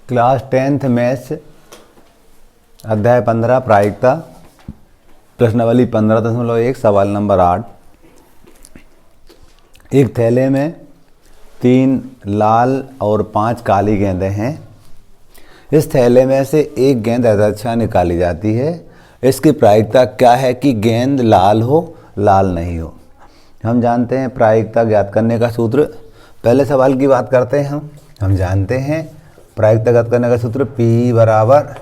Class 10th maths अध्याय 15 प्रायिकता प्रश्नावली 15.1 सवाल नंबर 8। एक थैले में 3 लाल और 5 काली गेंदें हैं। इस थैले में से एक गेंद यथाच्छा निकाली जाती है। इसकी प्रायिकता क्या है कि गेंद लाल हो, लाल नहीं हो। हम जानते हैं प्रायिकता ज्ञात करने का सूत्र। पहले सवाल की बात करते हैं। हम जानते हैं प्रायिकता ज्ञात करने का सूत्र P बराबर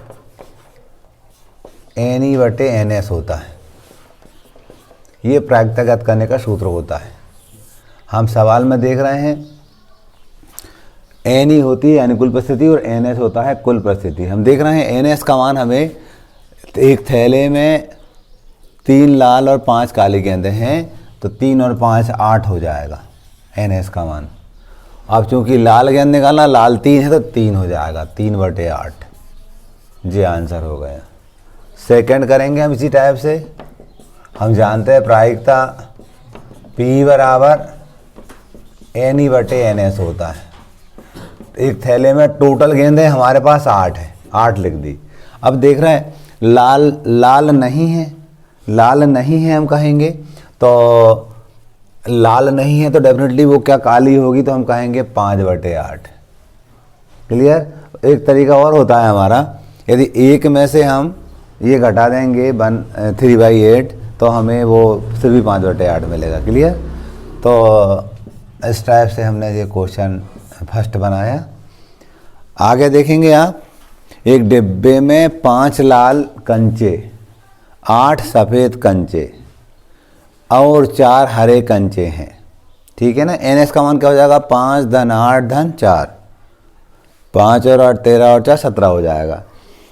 NE/NS होता है। ये प्रायिकता ज्ञात करने का सूत्र होता है। हम सवाल में देख रहे हैं NE होती है अनुकूल परिस्थिति और NS होता है कुल परिस्थिति। हम देख रहे हैं NS का मान हमें एक थैले में 3 लाल और 5 काली गेंदें हैं तो 3 और 5 8 हो जाएगा NS का मान। अब चूंकि लाल गेंद निकालना, लाल 3 है तो 3 हो जाएगा, 3/8। ये आंसर हो गया। सेकंड करेंगे हम इसी टाइप से। हम जानते हैं प्रायिकता P बराबर NE/NS होता है। एक थैले में टोटल गेंदें हमारे पास 8 है, 8 लिख दी। अब देख रहे हैं लाल नहीं है, लाल नहीं है हम कहेंगे तो लाल नहीं है तो डेफिनेटली वो क्या काली होगी, तो हम कहेंगे 5/8। क्लियर। एक तरीका और होता है हमारा, यदि एक में से हम ये घटा देंगे 3/8 तो हमें वो फिर भी 5/8 मिलेगा। क्लियर। तो इस टाइप से हमने ये क्वेश्चन फर्स्ट बनाया। आगे देखेंगे आप, एक डिब्बे में 5 लाल कंचे, 8 सफ़ेद कंचे और 4 हरे कंचे हैं। ठीक है ना। NS का मान क्या हो जाएगा? 5 + 8 + 4, 5 और 8 13 और 4 17 हो जाएगा।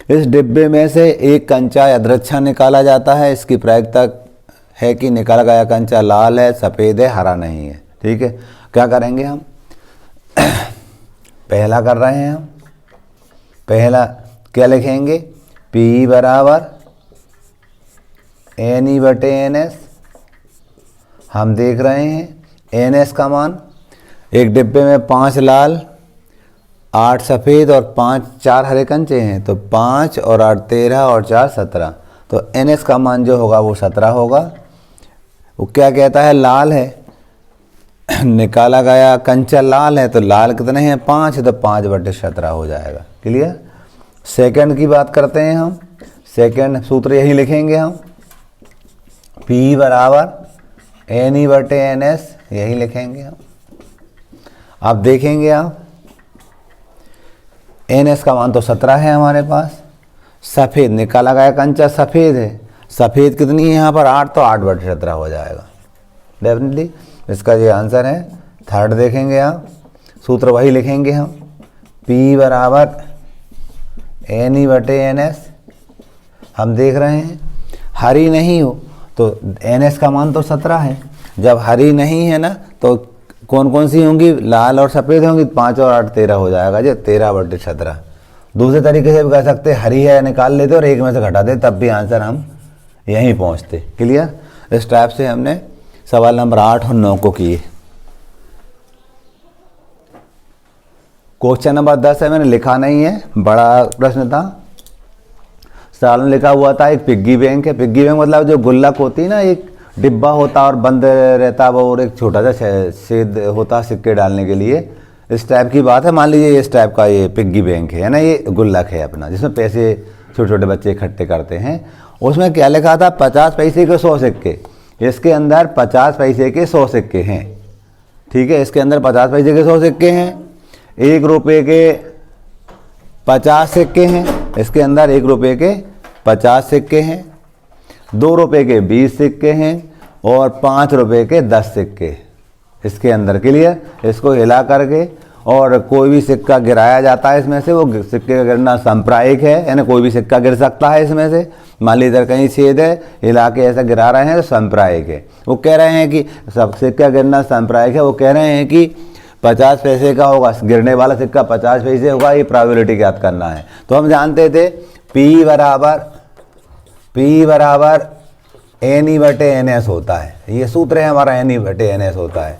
इस डिब्बे में से एक कंचा यादृच्छा निकाला जाता है। इसकी प्रायिकता है कि निकाला गया कंचा लाल है, सफ़ेद है, हरा नहीं है। ठीक है। क्या करेंगे हम? पहला कर रहे हैं हम। पहला क्या लिखेंगे? P बराबर NE/NS। हम देख रहे हैं NS का मान, एक डिब्बे में 5 लाल, 8 सफ़ेद और 4 हरे कंचे हैं तो 5 और 8 13 और 4 17। तो NS का मान जो होगा वो 17 होगा। वो क्या कहता है? लाल है, निकाला गया कंचा लाल है तो लाल कितने हैं? 5 है तो 5/17 हो जाएगा। क्लियर। सेकंड की बात करते हैं हम। सेकंड सूत्र यही लिखेंगे हम, P बराबर NE/NS यही लिखेंगे हम। अब देखेंगे आप NS का मान तो 17 है हमारे पास। सफ़ेद निकाला गया कंचा सफ़ेद है, सफ़ेद कितनी है यहाँ पर? 8, तो 8/17 हो जाएगा डेफिनेटली। इसका ये आंसर है। थर्ड देखेंगे आप, सूत्र वही लिखेंगे हम, P बराबर NE/NS। हम देख रहे हैं हरी नहीं हो तो NS का मान तो 17 है। जब हरी नहीं है ना तो कौन कौन सी होंगी? लाल और सफ़ेद होंगी। 5 और 8 13 हो जाएगा जी, 13/17। दूसरे तरीके से भी कह सकते हरी है निकाल लेते और एक में से घटा दे, तब भी आंसर हम यहीं पहुंचते। क्लियर। इस टाइप से हमने सवाल नंबर 8 और 9 को किए। क्वेश्चन नंबर 10 है, मैंने लिखा नहीं है, बड़ा प्रश्न था। सवाल में लिखा हुआ था एक पिग्गी बैंक है। पिग्गी बैंक मतलब जो गुल्लक होती है ना, एक डिब्बा होता और बंद रहता वो, और एक छोटा सा छेद होता सिक्के डालने के लिए। इस टाइप की बात है। मान लीजिए इस टाइप का ये पिग्गी बैंक है ना, ये गुल्लक है अपना, जिसमें पैसे छोटे छोटे बच्चे इकट्ठे करते हैं। उसमें क्या लिखा था? 50 पैसे के 100 सिक्के। इसके अंदर 50 पैसे के 100 सिक्के हैं। ठीक है। इसके अंदर 50 पैसे के 100 सिक्के हैं। 1 रुपये के 50 सिक्के हैं। इसके अंदर 1 रुपये के 50 सिक्के हैं। 2 रुपये के 20 सिक्के हैं और 5 रुपये के 10 सिक्के इसके अंदर। क्लियर। इसको हिला करके और कोई भी सिक्का गिराया जाता है इसमें से। वो सिक्के का गिरना सांप्रायिक है, यानी कोई भी सिक्का गिर सकता है इसमें से। मान लीजिए इधर कहीं छेद है, हिला के ऐसा गिरा रहे हैं तो सांप्रायिक है। वो कह रहे हैं कि सब सिक्का गिरना सांप्रायिक है। वो कह रहे हैं कि 50 पैसे का होगा, गिरने वाला सिक्का 50 पैसे होगा। ये प्रोबेबिलिटी ज्ञात करना है। तो हम जानते थे P बराबर NE/NS होता है। ये सूत्र है हमारा, NE/NS होता है।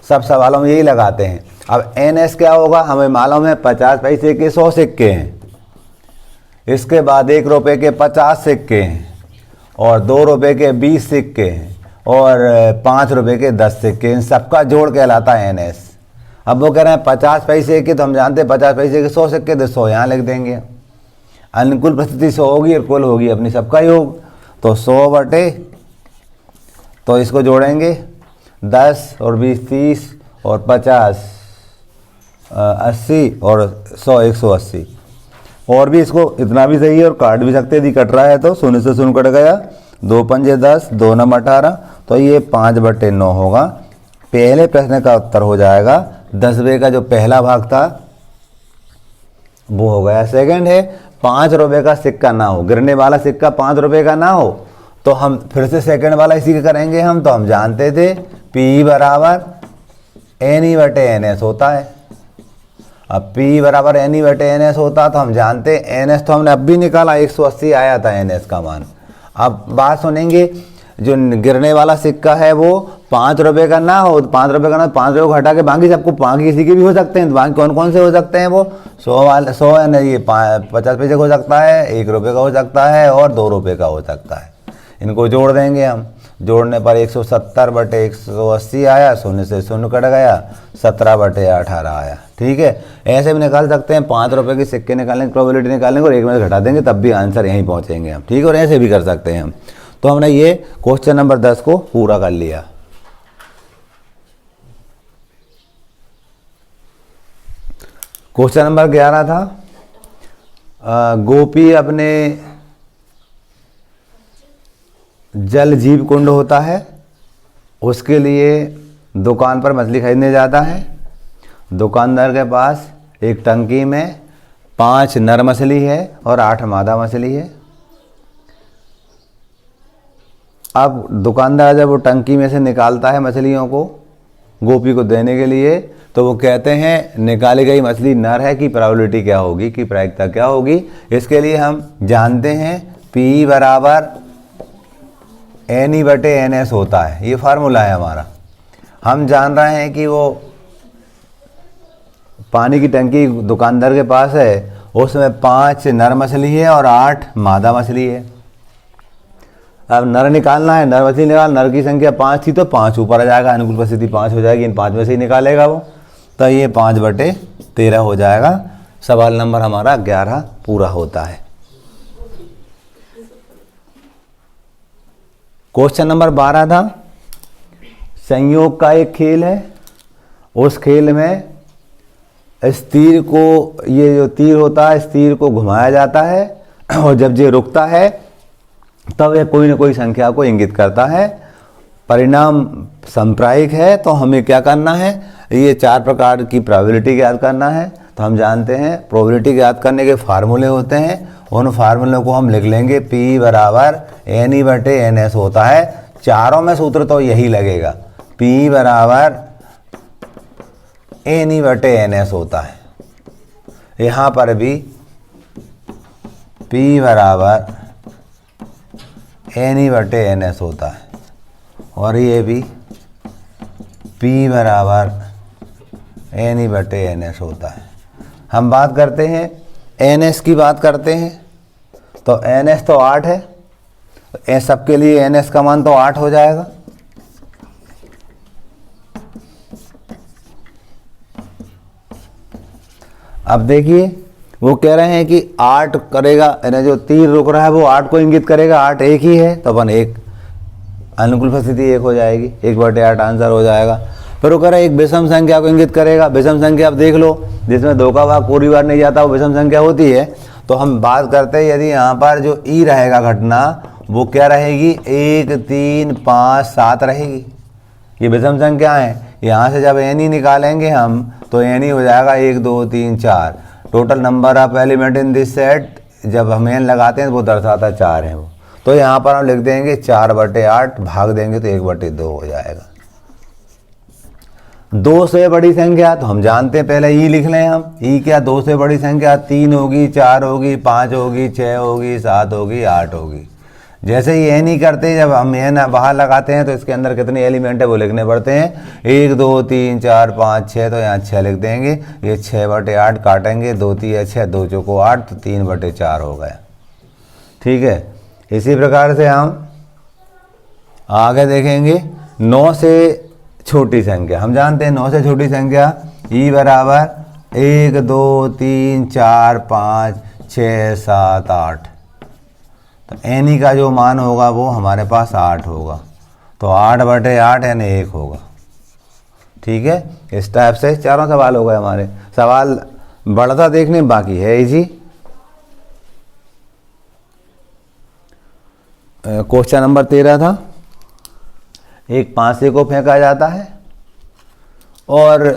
सब सवालों में यही लगाते हैं। अब NS क्या होगा, हमें मालूम है 50 पैसे के 100 सिक्के हैं, इसके बाद 1 रुपये के 50 सिक्के हैं, और 2 रुपये के 20 सिक्के हैं, और 5 रुपये के 10 सिक्के, इन सबका जोड़ कहलाता है NS। अब वो कह रहे हैं 50 पैसे के, तो हम जानते हैं 50 पैसे के 100 सिक्के, तो 100 यहाँ लिख देंगे। अनुकूल परिस्थिति 100 होगी और कुल होगी अपनी सबका योग, तो 100 बटे, तो इसको जोड़ेंगे 10 और 20 30 और 50 80 और 100 180, और भी इसको इतना भी सही है और काट भी सकते, यदि कट रहा है तो शून्य से शून्य कट गया, 2 पंजे 10, 2 नम 18, तो ये 5/9 होगा। पहले प्रश्न का उत्तर हो जाएगा 10 रुपये का जो पहला भाग था वो हो गया। सेकंड है 5 रुपये का सिक्का ना हो, गिरने वाला सिक्का 5 रुपये का ना हो, तो हम फिर से सेकंड वाला इसी का करेंगे हम। तो हम जानते थे P बराबर NE/NS होता है। अब P बराबर NE/NS होता, तो हम जानते NS तो हमने अब भी निकाला, 180 आया था NS का मान। अब बात सुनेंगे, जो गिरने वाला सिक्का है वो 5 रुपये का ना हो, 5 रुपये का ना, 5 रुपये को हटा के बाकी सबको, बाकी किसी के भी हो सकते हैं, तो बाकी कौन कौन से हो सकते हैं वो 100 है ना, ये 50 पैसे का हो सकता है, 1 रुपये का हो सकता है, और 2 रुपये का हो सकता है। इनको जोड़ देंगे हम, जोड़ने पर 170/180 आया, शून्य से शून्य कट गया, 17/18 आया। ठीक है, ऐसे भी निकाल सकते हैं। 5 रुपये के सिक्के निकालने की प्रोबेबिलिटी निकालेंगे और 1 में घटा देंगे, तब भी आंसर यहीं पहुंचेंगे हम। ठीक है, और ऐसे भी कर सकते हैं हम। तो हमने ये क्वेश्चन नंबर 10 को पूरा कर लिया। क्वेश्चन नंबर 11 था, गोपी अपने जल जीव कुंड होता है, उसके लिए दुकान पर मछली खरीदने जाता है। दुकानदार के पास एक टंकी में 5 नर मछली है और 8 मादा मछली है। अब दुकानदार जब वो टंकी में से निकालता है मछलियों को गोपी को देने के लिए, तो वो कहते हैं निकाली गई मछली नर है, की प्रोबेबिलिटी क्या होगी, की प्रायिकता क्या होगी। इसके लिए हम जानते हैं P बराबर NE/NS होता है, ये फार्मूला है हमारा। हम जान रहे हैं कि वो पानी की टंकी दुकानदार के पास है, उसमें 5 नर मछली है और 8 मादा मछली है। अब नर निकालना है, नर मछली निकाल, नर की संख्या 5 थी तो 5 ऊपर आ जाएगा, अनुकूल परिस्थिति 5 हो जाएगी, इन 5 में से ही निकालेगा वो, तो ये 5/13 हो जाएगा। सवाल नंबर हमारा 11 पूरा होता है। क्वेश्चन नंबर 12 था, संयोग का एक खेल है, उस खेल में इस तीर को, ये जो तीर होता है, इस तीर को घुमाया जाता है और जब ये रुकता है तब ये कोई न कोई संख्या को इंगित करता है। परिणाम संप्रायिक है, तो हमें क्या करना है, ये 4 प्रकार की प्रोबेबिलिटी ज्ञात करना है। तो हम जानते हैं प्रोबेबिलिटी ज्ञात करने के फार्मूले होते हैं, उन फार्मूलों को हम लिख लेंगे। P बराबर NE/NS होता है, चारों में सूत्र तो यही लगेगा, P बराबर NE/NS होता है। यहाँ पर भी P बराबर NE/NS होता है, और ये भी P बराबर NE/NS होता है। हम बात करते हैं NS की बात करते हैं, तो NS तो 8 है, सबके लिए NS का मान तो 8 हो जाएगा। अब देखिए वो कह रहे हैं कि 8 करेगा, यानी जो तीर रुक रहा है वो 8 को इंगित करेगा, 8 एक ही है, तो अपन एक अनुकूल परिस्थिति 1 हो जाएगी, 1/8 आंसर हो जाएगा। फिर वो कह रहा है एक विषम संख्या को इंगित करेगा। विषम संख्या आप देख लो, जिसमें 2 का भाग पूरी बार नहीं जाता वो विषम संख्या होती है। तो हम बात करते हैं, यदि यहाँ पर जो ई रहेगा घटना, वो क्या रहेगी, 1 3 5 7 रहेगी। ये विषम संख्या है। यहाँ से जब एन निकालेंगे हम, तो एन हो जाएगा 1 2 3 4। Total number of element in this set जब हम एन लगाते हैं वो दर्शाता 4 है वो। तो यहाँ पर हम लिख देंगे 4/8, भाग देंगे तो 1/2 हो जाएगा। 2 से बड़ी संख्या तो हम जानते हैं, पहले ई लिख लें हम। ई क्या, 2 से बड़ी संख्या 3 होगी, 4 होगी, 5 होगी, 6 होगी, 7 होगी, 8 होगी। जैसे ही ये नहीं करते, जब हम ये ना बाहर लगाते हैं तो इसके अंदर कितने एलिमेंट है वो लिखने पड़ते हैं। 1 2 3 4 5 6, तो यहाँ 6 लिख देंगे। ये 6/8 काटेंगे, 2 3 6, 2 चौको 8, तो 3/4 हो गया। ठीक है, इसी प्रकार से हम आगे देखेंगे 9 से छोटी संख्या। हम जानते हैं 9 से छोटी संख्या ई बराबर 1 2 3 4 5 6 7 8। तो एनी का जो मान होगा वो हमारे पास 8 होगा, तो 8/8 यानी 1 होगा। ठीक है, इस टाइप से चारों सवाल हो गए हमारे। सवाल बढ़ता देखने बाकी है इजी। क्वेश्चन नंबर 13 था, एक पांसे को फेंका जाता है और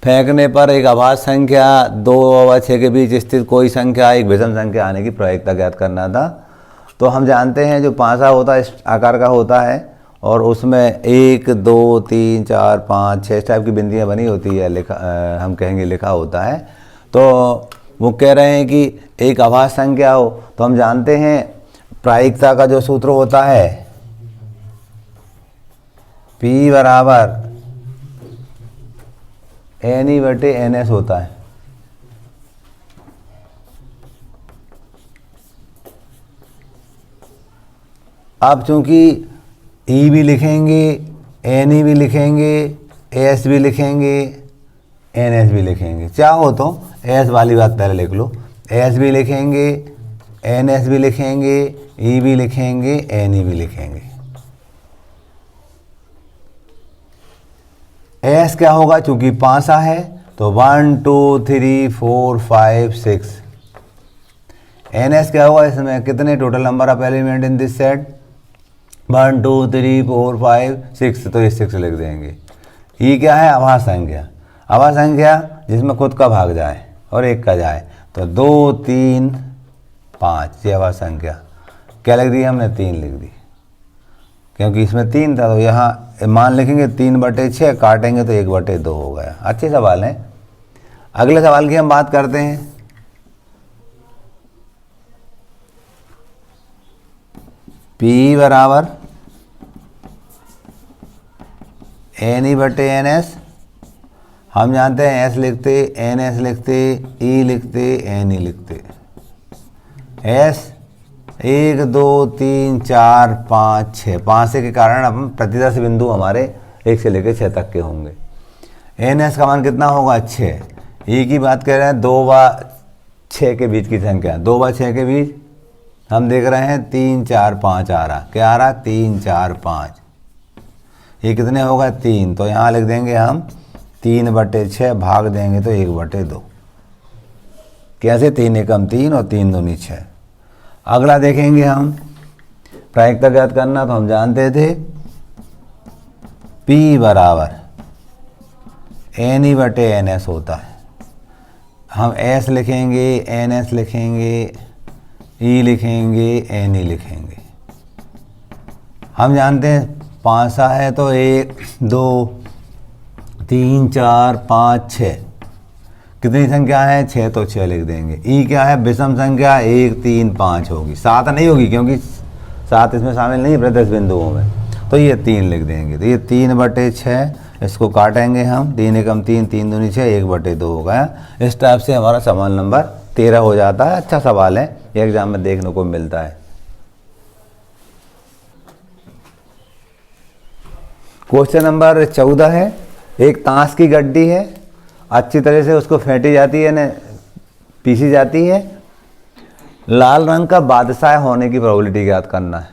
फेंकने पर एक अभाज्य संख्या 2 और 6 के बीच स्थित कोई संख्या एक विषम संख्या आने की प्रायिकता ज्ञात करना था। तो हम जानते हैं जो पांसा होता है इस आकार का होता है और उसमें 1 2 3 4 5 6 टाइप की बिंदियाँ बनी होती है, हम कहेंगे लिखा होता है। तो वो कह रहे हैं कि एक अभाज्य संख्या हो, तो हम जानते हैं प्रायिकता का जो सूत्र होता है P बराबर NE/NS होता है। अब चूंकि E भी लिखेंगे, NE भी लिखेंगे, S भी लिखेंगे, NS भी लिखेंगे, चाहो तो S वाली बात पहले लिख लो। S भी लिखेंगे, NS भी लिखेंगे, E भी लिखेंगे, NE भी लिखेंगे। S क्या होगा, चूंकि पांसा है तो 1 2 3 4 5 6। NS क्या होगा, इसमें कितने total number of element in this set, 1 2 3 4 5 6, तो ये 6 लिख देंगे। E क्या है, अभाज्य संख्या। अभाज्य संख्या जिसमें खुद का भाग जाए और एक का जाए, तो 2 3 5 ये अभाज्य संख्या। क्या लिख दी हमने, 3 लिख दी, क्योंकि इसमें 3 था। तो यहाँ मान लिखेंगे 3/6, काटेंगे तो 1/2 हो गया। अच्छे सवाल हैं। अगले सवाल की हम बात करते हैं। P बराबर NE/NS। हम जानते हैं S लिखते, NS लिखते, E लिखते, NE लिखते। S 1 2 3 4 5 6, 5 के कारण अब प्रतिदर्श बिंदु हमारे 1 से लेकर 6 तक के होंगे। NS का मान कितना होगा, 6। E की बात कर रहे हैं 2 व 6 के बीच की संख्या, 2 व 6 के बीच हम देख रहे हैं 3 4 5 आ रहा। क्या आ रहा, 3 4 5। ये कितने होगा, 3। तो यहाँ लिख देंगे हम 3/6, भाग देंगे तो 1/2। कैसे, 3 एकम 3 और 3 दूनी 6। अगला देखेंगे हम प्रायिकता ज्ञात करना। तो हम जानते थे P बराबर NE/NS होता है। हम S लिखेंगे, NS लिखेंगे, E लिखेंगे, NE लिखेंगे। हम जानते हैं पांसा है तो 1 2 3 4 5 6, कितनी संख्या है, 6, तो 6 लिख देंगे। E क्या है, विषम संख्या 1 3 5 होगी, 7 नहीं होगी क्योंकि 7 इसमें शामिल नहीं है प्रतिदर्श बिंदुओं में, तो ये 3 लिख देंगे। तो ये 3/6, इसको काटेंगे हम, 3 एकम 3 3 दूनी 6, 1/2 हो गया। इस टाइप से हमारा सवाल नंबर 13 हो जाता है। अच्छा सवाल है, ये एग्जाम में देखने को मिलता है। क्वेश्चन नंबर 14 है, एक ताश की गड्डी है, अच्छी तरह से उसको फेंटी जाती है, पीसी जाती है। लाल रंग का बादशाह होने की प्रोबेबिलिटी ज्ञात करना है।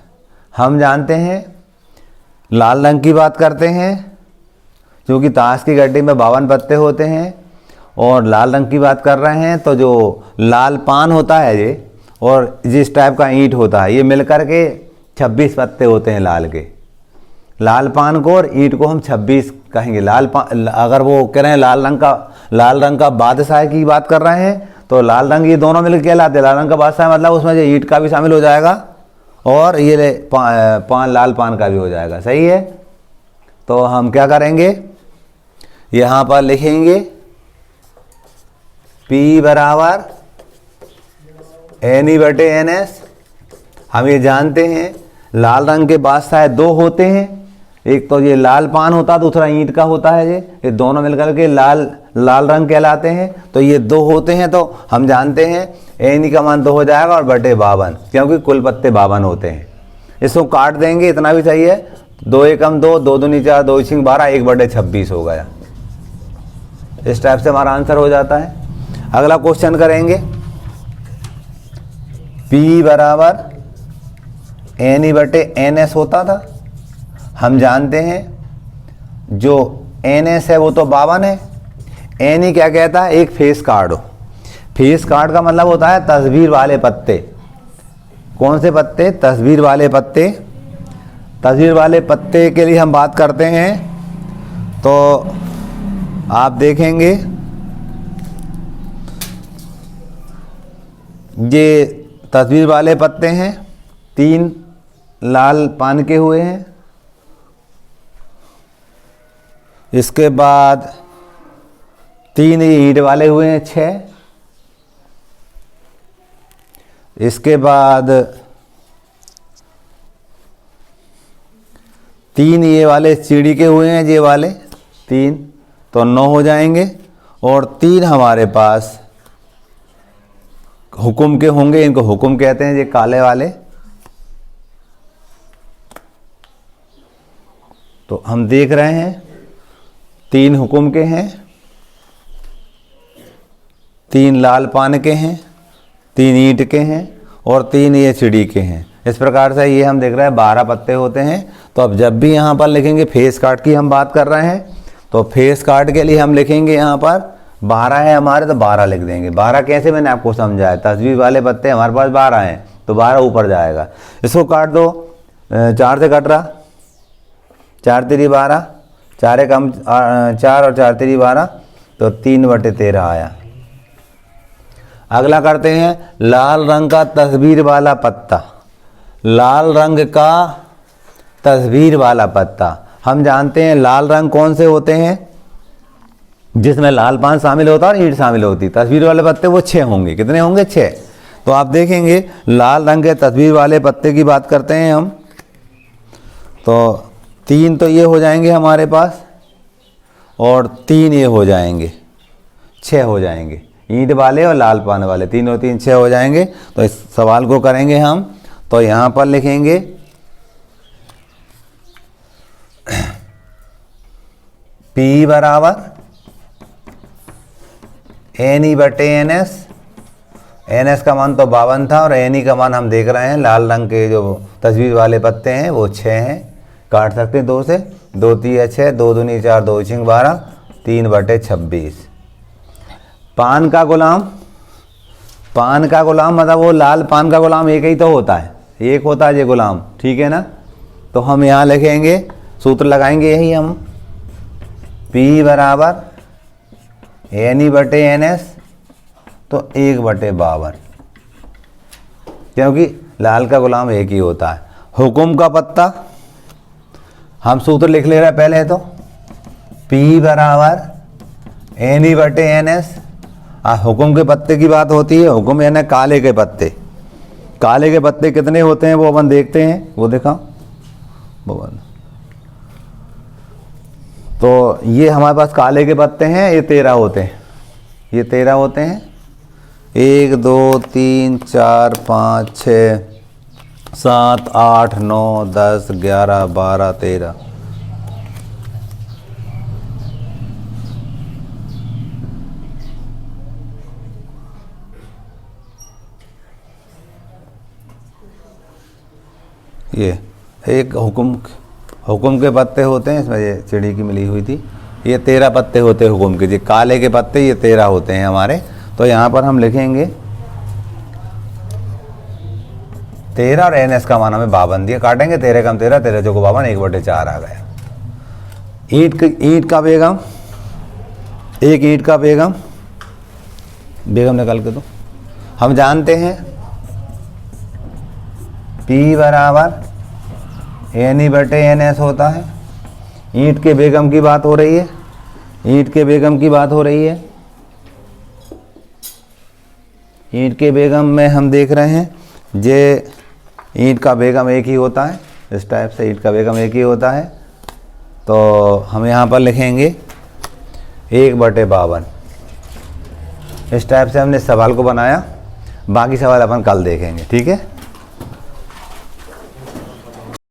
हम जानते हैं लाल रंग की बात करते हैं क्योंकि ताश की गड्डी में 52 पत्ते होते हैं, और लाल रंग की बात कर रहे हैं तो जो लाल पान होता है ये और जिस टाइप का ईंट होता है, ये मिलकर के 26 पत्ते होते हैं लाल के। लाल पान को और ईंट को हम 26 कहेंगे। लाल पान, अगर वो कह रहे हैं लाल रंग का बादशाह की बात कर रहे हैं तो लाल रंग ये दोनों मिलकर कहलाते हैं। लाल रंग का बादशाह मतलब उसमें जो ईंट का भी शामिल हो जाएगा और ये लाल पान का भी हो जाएगा। सही है, तो हम क्या करेंगे, यहाँ पर लिखेंगे P बराबर NE/NS। हम ये जानते हैं लाल रंग के बादशाह दो होते हैं, एक तो ये लाल पान होता है, दूसरा ईंट का होता है। ये दोनों मिलकर के लाल रंग कहलाते हैं। तो ये दो होते हैं, तो हम जानते हैं एनी का मान 2 हो जाएगा और बटे 52, क्योंकि कुल पत्ते 52 होते हैं। इसको काट देंगे, इतना भी चाहिए, 2 एकम 2, 2 दूनी 4, 2 छिंग 12, 1/26 हो गया। इस टाइप से हमारा आंसर हो जाता है। अगला क्वेश्चन करेंगे, P बराबर NE/NS होता था। हम जानते हैं जो NS है वो तो 52 है। NE क्या कहता है, एक फेस कार्ड हो। फेस कार्ड का मतलब होता है तस्वीर वाले पत्ते। कौन से पत्ते, तस्वीर वाले पत्ते। तस्वीर वाले पत्ते के लिए हम बात करते हैं तो आप देखेंगे ये तस्वीर वाले पत्ते हैं, 3 लाल पान के हुए हैं। इसके बाद 3 ईंट वाले हुए हैं, 6। इसके बाद 3 ये वाले सीढ़ी के हुए हैं, ये वाले 3, तो 9 हो जाएंगे। और 3 हमारे पास हुक्म के होंगे, इनको हुक्म कहते हैं, ये काले वाले। तो हम देख रहे हैं 3 हुक्म के हैं, 3 लाल पान के हैं, 3 ईंट के हैं और 3 ये चिड़ी के हैं। इस प्रकार से ये हम देख रहे हैं 12 पत्ते होते हैं। तो अब जब भी यहाँ पर लिखेंगे, फेस कार्ड की हम बात कर रहे हैं, तो फेस कार्ड के लिए हम लिखेंगे यहाँ पर 12 है हमारे, तो 12 लिख देंगे। 12 कैसे, मैंने आपको समझाया, तस्वीर वाले पत्ते हमारे पास 12 हैं, तो 12 ऊपर जाएगा। इसको काट दो, 4 से कट रहा, 4 तिरी 12, 4 एकम 4 और 4 तिरी 12, तो 3/13 आया। अगला करते हैं, लाल रंग का तस्वीर वाला पत्ता। लाल रंग का तस्वीर वाला पत्ता, हम जानते हैं लाल रंग कौन से होते हैं, जिसमें लाल पान शामिल होता है और ईंट शामिल होती। तस्वीर वाले पत्ते वो 6 होंगे। कितने होंगे, 6। तो आप देखेंगे लाल रंग के तस्वीर वाले पत्ते की बात करते हैं हम, तो 3 तो ये हो जाएंगे हमारे पास और 3 ये हो जाएंगे, 6 हो जाएंगे। ईंट वाले और लाल पान वाले 3 और 3 6 हो जाएंगे। तो इस सवाल को करेंगे हम, तो यहाँ पर लिखेंगे P बराबर NE/NS। NS का मान तो 52 था और NE का मान हम देख रहे हैं, लाल रंग के जो तस्वीर वाले पत्ते हैं वो 6 हैं। काट सकते हैं 2 से, 2 3 6, 2 दूनी 4, 2 छिंग 12, 3/26। पान का गुलाम, पान का गुलाम मतलब वो लाल पान का गुलाम एक ही तो होता है, एक होता है ये गुलाम, ठीक है ना। तो हम यहाँ लिखेंगे, सूत्र लगाएंगे यही हम, P बराबर NE/NS, तो 1/52, क्योंकि लाल का गुलाम एक ही होता है। हुक्म का पत्ता, हम सूत्र लिख ले रहे हैं पहले, तो P बराबर NE/NS। हुक्म के पत्ते की बात होती है, हुक्म यानी काले के पत्ते। काले के पत्ते कितने होते हैं वो अपन देखते हैं, वो देखा तो ये हमारे पास काले के पत्ते हैं, ये 13 होते हैं, ये 13 होते हैं। 1 2 3 4 5 6 7 8 9 10 11 12 13। ये एक हुक्म के पत्ते होते हैं, इसमें ये चिड़ी की मिली हुई थी, ये 13 पत्ते होते हैं हुक्म के। जी काले के पत्ते ये 13 होते हैं हमारे। तो यहाँ पर हम लिखेंगे 13 और NS का मान हमें 52 दिया, काटेंगे 13 कम 13, 13 चौको 52, 1/4 आ गया। ईंट का बेगम, एक ईंट का बेगम निकाल के दो। हम जानते हैं P बराबर NE/NS होता है। ईंट के बेगम की बात हो रही है, ईंट के बेगम की बात हो रही है। ईंट के बेगम में हम देख रहे हैं, ये ईंट का बेगम एक ही होता है। इस टाइप से ईंट का बेगम एक ही होता है। तो हम यहाँ पर लिखेंगे 1/52। इस टाइप से हमने इस सवाल को बनाया, बाकी सवाल अपन कल देखेंगे, ठीक है।